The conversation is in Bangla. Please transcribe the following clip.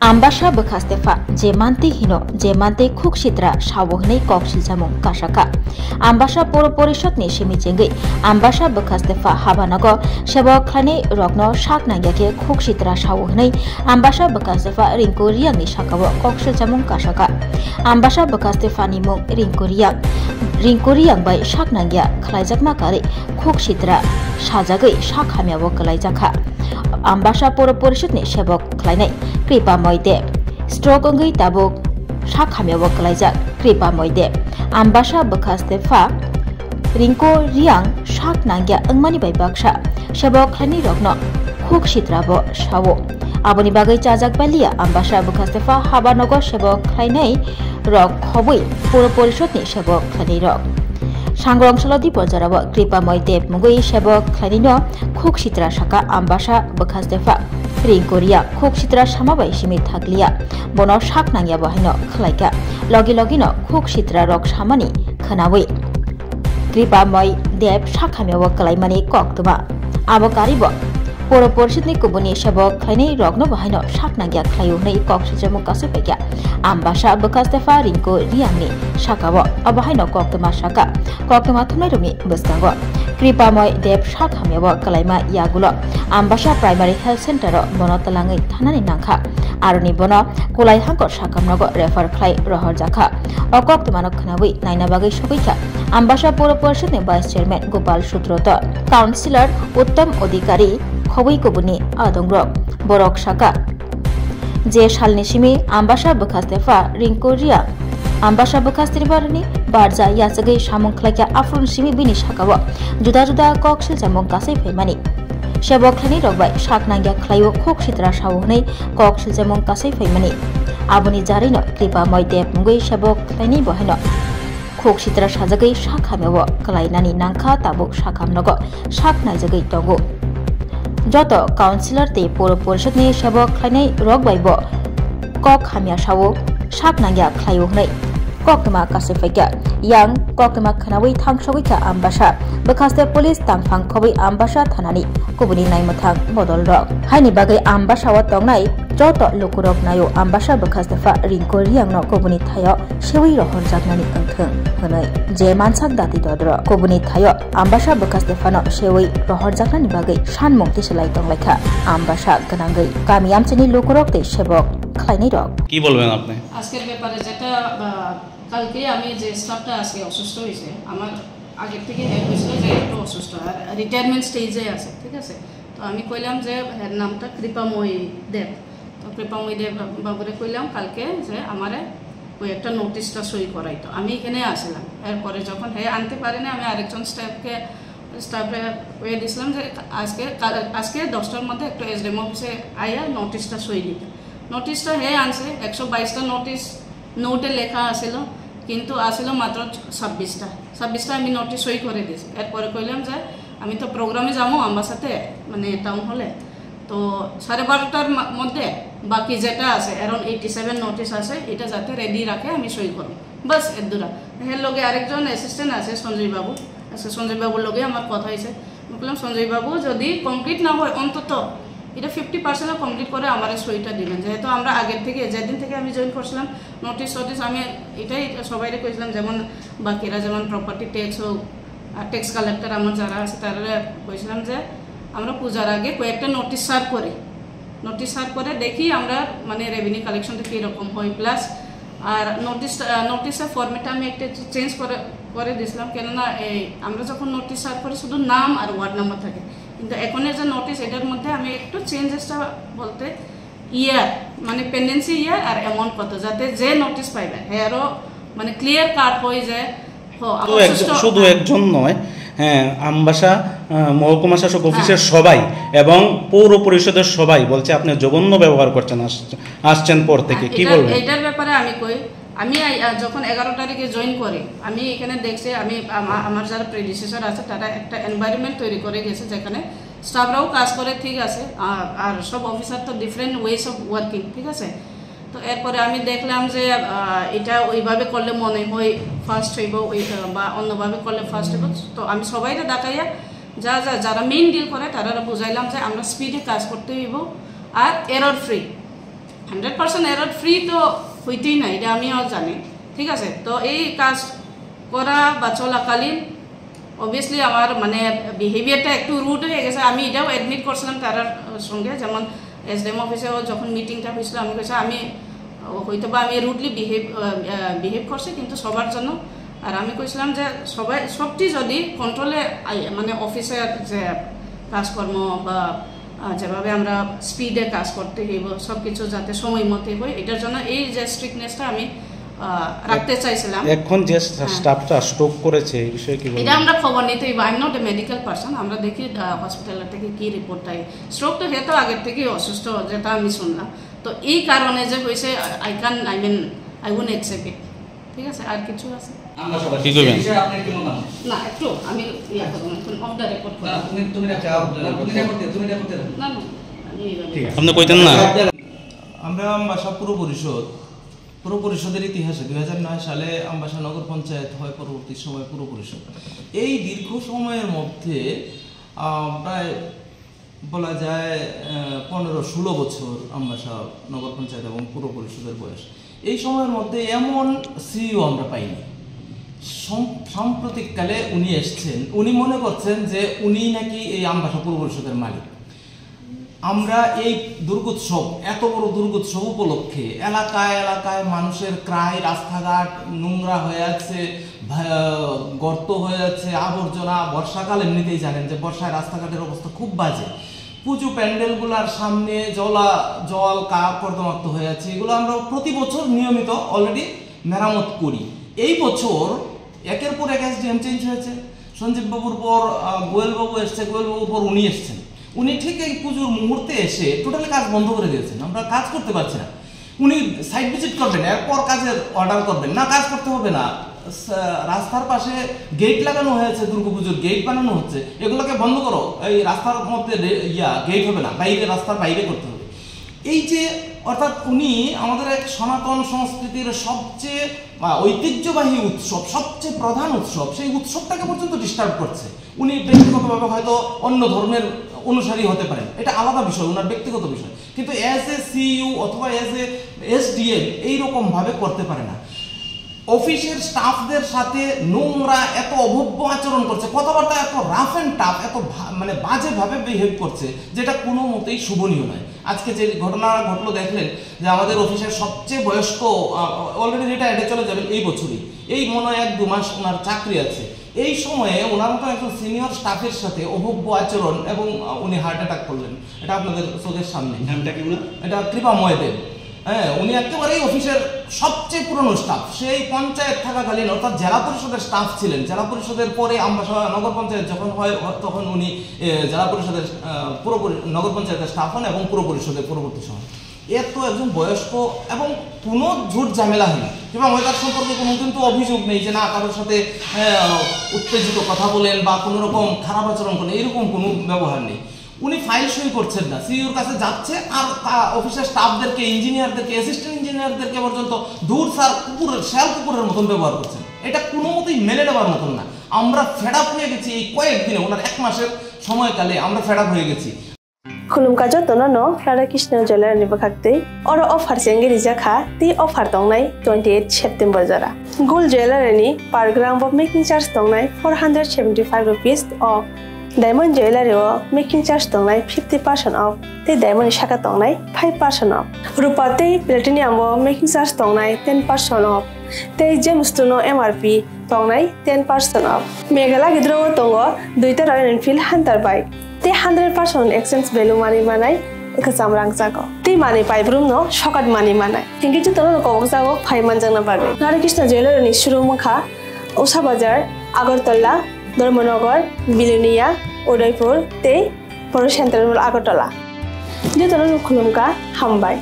Ambasha bekastefa jemanti hino jemanti khuksitra sawohnei koksilsamung kasaka Ambasha poro porishotni simijengai Ambasha bekastefa habanago sebok khlani rokno saknangyake khuksitra sawohnei Ambasha bekastefa ringkuriangni sakawo koksilsamung kasaka Ambasha bekastefani mung ringkuriang bai saknangya khlaijakma kari khuksitra sajagai sakhamyawo kalaijaka Ambasha poro porishotni sebok khlainai Kripa Moide Stroke ngai tabuk sakhamyawo kalaijak Kripa Moide Ambasha bekastefa ringko riang saknangya angmani bai baksa sebok khlani rokno khuksitrabo sawo aboni bagai chajak balia Ambasha bekastefa habanogo sebok khlainai rok khobui poro porishotni sebok khlani rok Sangrong Salodi Bojarawa Kripa Moide mugui sebok khlainino khuksitra saka Ambasha bekastefa ringkoria khuksitra samabai simi thakliya bono saknangya bahino khlaika logi-logino khuksitra rok samani khanawi Kripa Moide sakhamyawo kalaimani koktuma abo karibo poro porishitni kubuni sebok khlainai rokno bahino saknangya khlayu nei koksiljamu kasepekya Ambasha bekastefa ringko riangni sakawo abahino koktuma saka koktuma thumnai rumi boskango Kripa Moide sakhamyawo kalaima yagulo Ambasha Primary Health Center bono talangai thanani nangkha aroni bono kulai hangko sakamnago refer khlai rohor jakha okok tumano khnawi naina bagai sobaikha Ambasha poro porishotni Vice Chairman Gopal Sutroto Councillor Uttam Adhikari khobui kubuni adongro borok saka je salni simi Ambasha bekastefa ringkoria Ambasha bekastefarni barja yasagai samung khlaikya afrun simi bini sakawo juda-juda koksilsamung kasai phaimani sebok khlani rokbai saknangya khlaio khuksitra sawohnei koksilsamung kasai phaimani aboni jarino Kripa Moide mugui sebok khlaini bahino khuksitra sajagai sakhamyawo kalainani nangkha tabuk sakhamnago saknaijagai tongo joto councillor te poro porishotni sebok khlainai rokbaibo kok hamya sawo saknangya khlaiohnei kokma kasefekya yang kokma khanawi thangsogaika Ambasha bekaste police tangphang khobai Ambasha thanani kubuni naimathang bodol rok haini bagai Ambasha wa tongnai joto lukurok nayo Ambasha bekastefa ringko riangno kubuni thayo sewi rohor jaknani angthung hanai je mansak dati dodro kubuni thayo Ambasha bekastefano sewi rohor jaknani bagai sanmukti selai tonglaikha Ambasha ganangai kamiamchini lukurok te sebok khlainai rok কি বলবেন আপনি আজকের ব্যাপারে যেটা কালকে আমি যে স্টাফটা আজকে অসুস্থ হয়েছে আমার আগের থেকে হেল্প হয়েছিল যে একটু অসুস্থ আর রিটায়ারমেন্ট স্টেজে আছে ঠিক আছে তো আমি কইলাম যে এর নামটা কৃপাময়ী দেব তো কৃপাময়ী দেব বাবুরে কইলাম কালকে যে আমারে ওই একটা নোটিশটা সই করাইতো আমি এখানে আসলাম এরপরে যখন আনতে পারে না আমি আরেকজন স্টাফে কয়ে দিয়েছিলাম যে আজকে 10টার মধ্যে একটু এসডিএম অফিসে আইয়া নোটিশটা সই দিতে নোটিশটা আনছে 122টা নোটিশ নোটে লেখা আসিল কিন্তু আসিল মাত্র 26টা আমি নোটিশ সই করে দিয়েছি এরপরে কইলাম যে আমি তো প্রোগ্রামে যাবো আমার সাথে মানে টাউন হলে তো 12:30টার মধ্যে বাকি যেটা আছে অ্যারাউন্ড 87 নোটিশ আছে এটা যাতে রেডি রাখে আমি সই করব বাস এদুরা এর লগে আরেকজন অ্যাসিস্ট্যান্ট আছে সঞ্জয় বাবু সঞ্জয় বাবুর লগে আমার কথা হয়েছে বললাম সঞ্জয় বাবু যদি কমপ্লিট না হয় অন্তত এটা 50% কমপ্লিট করে আমার সইটা দিবেন যেহেতু আমরা আগের থেকে যেদিন থেকে আমি জয়েন করছিলাম নোটিশ আমি এটাই সবাইকে কইছিলাম যেমন বাকিরা যেমন প্রপার্টি ট্যাক্স হোক আর ট্যাক্স কালেক্টর আমার যারা আছে তারা কইছিলাম যে আমরা পূজার আগে কয়েকটা নোটিশ সার্ভ করে দেখি আমরা মানে রেভিনিউ কালেকশনটা কীরকম হয় প্লাস আর নোটিশের ফরম্যাটটা আমি একটা চেঞ্জ করে দিয়েছিলাম কেননা আমরা যখন নোটিশ সার্ভ করি শুধু নাম আর ওয়ার্ড নাম্বার থাকে কিন্তু এখনের যে নোটিশ এটার মধ্যে আমি একটু চেঞ্জেসটা বলতে ইয়ার মানে পেন্ডেন্সি ইয়ার আর অ্যামাউন্ট কত যাতে যে নোটিশ পাইবে হেয়ারও মানে ক্লিয়ার কাট হয়ে যায় শুধু একজন নয় আমবাসা মহকুমা শাসক অফিসের সবাই এবং পৌর পরিষদের সবাই বলছে আপনি জঘন্য ব্যবহার করছেন আসছেন পর থেকে কি বলবেন এটার ব্যাপারে আমি যখন 11 তারিখে জয়েন করি আমি এখানে দেখছি আমার যারা প্রেডিসেসর আছে তারা একটা এনভায়রনমেন্ট তৈরি করে গেছে যেখানে স্টাফরাও কাজ করে ঠিক আছে আর সব অফিসার তো ডিফারেন্ট ওয়েস অফ ওয়ার্কিং ঠিক আছে তো এরপরে আমি দেখলাম যে এটা ওইভাবে করলে মনে হয় ফার্স্ট হইব বা অন্যভাবে করলে ফার্স্ট হইব তো আমি সবাইকে দেখাইয়া যারা মেইন ডিল করে তারা বুঝাইলাম যে আমরা স্পিডে কাজ করতে হইব আর এরর ফ্রি 100% এরর ফ্রি তো হইতেই না, এটা আমিও জানি, ঠিক আছে। তো এই কাজ করা বা চলাকালীন অবভিয়াসলি আমার মানে বিহেভিয়ারটা একটু রুড হয়ে গেছে। আমি এটাও অ্যাডমিট করছিলাম তার সঙ্গে, যেমন SDM অফিসেও যখন মিটিংটা হয়েছিল আমি কেছে আমি হয়তো বা আমি রুডলি বিহেভ করছি কিন্তু সবার জন্য। আর আমি কইছিলাম যে সবটি যদি কন্ট্রোলে মানে অফিসের যে কাজকর্ম বা যেভাবে আমরা স্পিডে কাজ করতে হইব সব কিছু যাতে সময় মতো হয়, এটার জন্য এই যে স্ট্রিক্টনেসটা আমি রাখতে চাইছিলাম। এখন যে স্টাফটা স্ট্রোক করেছে এই বিষয়ে কি বলবেন? এটা আমরা খবর নিতে হইব। I am not a medical person, আমরা দেখি হসপিটালের থেকে কি রিপোর্ট আই। স্ট্রোক তো হেতো আগের থেকে অসুস্থ, যেটা আমি শুনলাম। তো এই কারণে যে হয়েছে আই উইল অ্যাকসেপ্ট ইট, ঠিক আছে। আর কিছু আছে কি করবেন না একটু আমি ইয়া করব অফ দ্য রেকর্ড করব। তুমি না না আমি আপনি কইতেন না? আমরা আমবাসা পুর পরিষদের ইতিহাসে 2009 সালে আমবাসা নগর পঞ্চায়েত হয়, পরবর্তী সময় পুর পরিষদ। এই দীর্ঘ সময়ের মধ্যে প্রায় বলা যায় 15-16 বছর আমবাসা নগর পঞ্চায়েত এবং পুর পরিষদের বয়স। এই সময়ের মধ্যে এমন সিইও আমরা পাইনি। সাম্প্রতিককালে উনি এসছেন, উনি মনে করছেন যে উনি নাকি এই আমবাসা পুর পরিষদের মালিক। আমরা এই দুর্গোৎসব, এত বড় দুর্গোৎসব উপলক্ষে এলাকায় এলাকায় মানুষের ক্রায়, রাস্তাঘাট নোংরা হয়ে আছে, গর্ত হয়ে যাচ্ছে, আবর্জনা। বর্ষাকাল এমনিতেই জানেন যে বর্ষায় রাস্তাঘাটের অবস্থা খুব বাজে। পুজো প্যান্ডেলগুলার সামনে জল কর্দমাক্ত হয়ে আছে। এগুলো আমরা প্রতি বছর নিয়মিত অলরেডি মেরামত করি। এই বছর একের পর এক SDM চেঞ্জ হয়েছে। সঞ্জীব বাবুর পর গোয়েলবাবু এসছে, গোয়েলবাবুর পর উনি এসছেন। উনি ঠিক এই পুজোর মুহূর্তে এসে টোটালি কাজ বন্ধ করে দিয়েছেন, আমরা কাজ করতে পারছি না। উনি সাইট ভিজিট করবেন, এরপর কাজের অর্ডার করবেন না, কাজ করতে হবে না। রাস্তার পাশে গেট লাগানো হয়েছে, দুর্গাপুজোর গেট বানানো হচ্ছে, এগুলোকে বন্ধ করো, এই রাস্তার মধ্যে গেট হবে না, বাইরে রাস্তার বাইরে করতে হবে। এই যে অর্থাৎ উনি আমাদের এক সনাতন সংস্কৃতির সবচেয়ে ঐতিহ্যবাহী উৎসব, সবচেয়ে প্রধান উৎসব, সেই উৎসবটাকে পর্যন্ত ডিস্টার্ব করছে। উনি ব্যক্তিগতভাবে হয়তো অন্য ধর্মের অনুসারী হতে পারেন, এটা আলাদা বিষয়, ওনার ব্যক্তিগত বিষয়, কিন্তু অ্যাজ এ সিইউ অথবা অ্যাজ এ SDM এইরকমভাবে করতে পারে না। অফিসের স্টাফদের সাথে নোংরা, এত অভব্য আচরণ করছে, কথাবার্তা এত রাফ অ্যান্ড টাফ, এত মানে বাজেভাবে বিহেভ করছে, যেটা কোনো মতেই শুভনীয় নয়। আজকে যে ঘটনা ঘটলো দেখলেন যে আমাদের অফিসের সবচেয়ে বয়স্ক, অলরেডি রিটায়ার্ডে চলে যাবেন এই বছরই, এই মনে হয় 1-2 মাস ওনার চাকরি আছে। এই সময়ে ওনার মতো একজন সিনিয়র স্টাফের সাথে অভব্য আচরণ এবং উনি হার্ট অ্যাটাক করলেন। এটা আপনাদের চোখের সামনে। এটা কৃপাময় দেব। হ্যাঁ, উনি একেবারেই অফিসের সবচেয়ে পুরনো স্টাফ। সেই পঞ্চায়েত থাকাকালীন অর্থাৎ জেলা পরিষদের স্টাফ ছিলেন। জেলা পরিষদের পরে আমবাসা নগর পঞ্চায়েত যখন হয় তখন উনি জেলা পরিষদের নগর পঞ্চায়েতের স্টাফ হন এবং পুর পরিষদের পরবর্তী সময়। এত একজন বয়স্ক এবং কোনো ঝুট ঝামেলা হয়নি এবং তার সম্পর্কে কোনো কিন্তু অভিযোগ নেই যে না কারোর সাথে উত্তেজিত কথা বলেন বা কোনো রকম খারাপ আচরণ করেন, এরকম কোনো ব্যবহার নেই। উনি ফাইল সই করছেন না, সিইওর কাছে যাচ্ছে আর অফিসের স্টাফদেরকে, ইঞ্জিনিয়ারদেরকে, অ্যাসিস্ট্যান্ট ইঞ্জিনিয়ারদেরকে পর্যন্ত দূর সার কুকুরের মতন ব্যবহার করছেন। এটা কোনো মতেই মেনে নেওয়ার মতন না। আমরা ফেড আপ হয়ে গেছি এই কয়েকদিনে, ওনার 1 মাসের সময়কালে আমরা ফেড আপ হয়ে গেছি। खुलुमकाजो तोनो राधाकृष्ण ज्वेलर नि बखाक्ते और ऑफर सेंगे रिजाखा ती ऑफर तंगनाय 28 सेप्टेम्बर जरा गोल्ड ज्वेलर नि पर ग्राम ऑफ मेकिंग चार्ज तंगनाय 475 rupees off diamond jeweller making charge तंगनाय 50% ऑफ ते डायमंड शाखा तंगनाय 5% ऑफ रुपा ते प्लेटिनियम मेकिंग चार्ज तंगनाय 10% ऑफ ते जेमस्टोनो MRP तंगनाय 10% ऑफ मेघाला गिद्रो तंगो दुइटा रॉयल एनफील्ड हंटर बाइक ते 100% एक्सचेंज वैल्यू मानी मानाय एकसाम रां जागो ते माने पाइब्रुम नो शकाट मानी मानाय थिंकि जो तनो कबक जागो फाइमान जंगना बागे राधाकृष्ण ज्वेलर नि शुरू मुखा उषा बाजार आगरतला धर्मनगर बिलोनिया उदयपुर ते परो सेंट्रल आगरतला जो तनो खुलुमका हामबाय।